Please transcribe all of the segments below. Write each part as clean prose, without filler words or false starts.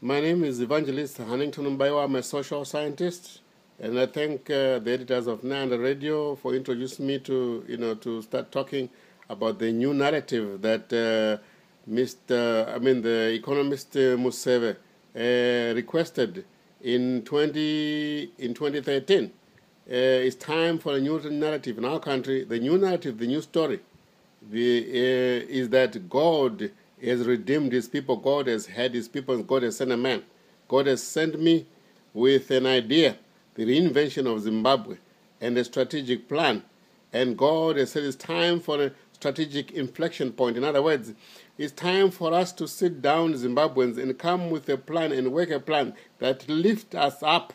My name is Evangelist Hannington Mubaiwa. I'm a social scientist, and I thank the editors of Nanda Radio for introducing me to start talking about the new narrative that the economist Museve requested in 2013. It's time for a new narrative in our country. The new narrative, the new story, is that God has redeemed his people. God has had his people. God has sent a man. God has sent me with an idea, the reinvention of Zimbabwe, and a strategic plan. And God has said it's time for a strategic inflection point. In other words, it's time for us to sit down, Zimbabweans, and come with a plan and work a plan that lifts us up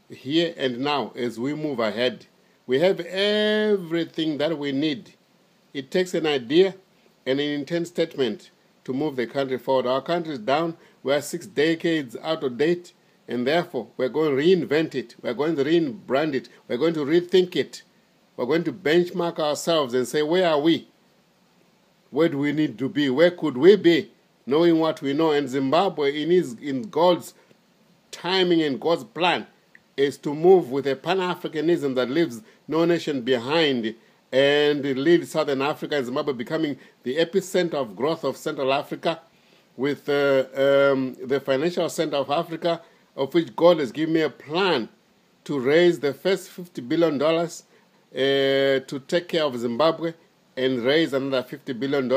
here and now as we move ahead. We have everything that we need. It takes an idea and an intent statement to move the country forward. Our country is down. We are 6 decades out of date, and therefore we're going to reinvent it. We're going to rebrand it. We're going to rethink it. We're going to benchmark ourselves and say, where are we? Where do we need to be? Where could we be? Knowing what we know. And Zimbabwe, in God's timing and God's plan, is to move with a Pan-Africanism that leaves no nation behind, and lead Southern Africa and Zimbabwe becoming the epicenter of growth of Central Africa, with the financial center of Africa, of which God has given me a plan to raise the first $50 billion to take care of Zimbabwe, and raise another $50 billion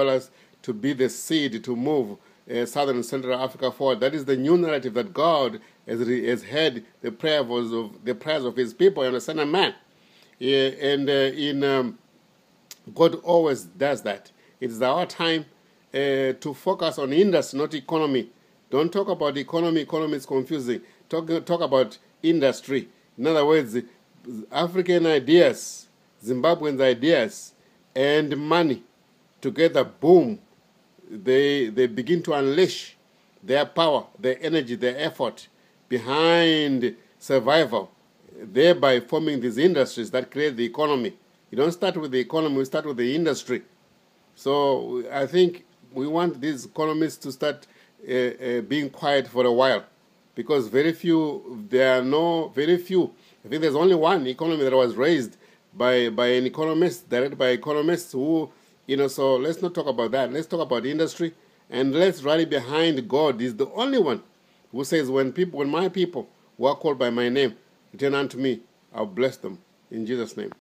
to be the seed to move Southern and Central Africa forward. That is the new narrative that God has heard the prayers of his people and the Son of Man. God always does that. It's our time to focus on industry, not economy. Don't talk about economy. Economy is confusing. Talk about industry. In other words, African ideas, Zimbabwean ideas, and money together, boom, they begin to unleash their power, their energy, their effort behind survival, thereby forming these industries that create the economy. You don't start with the economy, we start with the industry. So I think we want these economists to start being quiet for a while, because very few. I think there's only one economy that was raised by an economist, directed by economists who, so let's not talk about that. Let's talk about industry, and let's rally behind God. He's the only one who says, when my people who are called by my name return unto me, I'll bless them. In Jesus' name.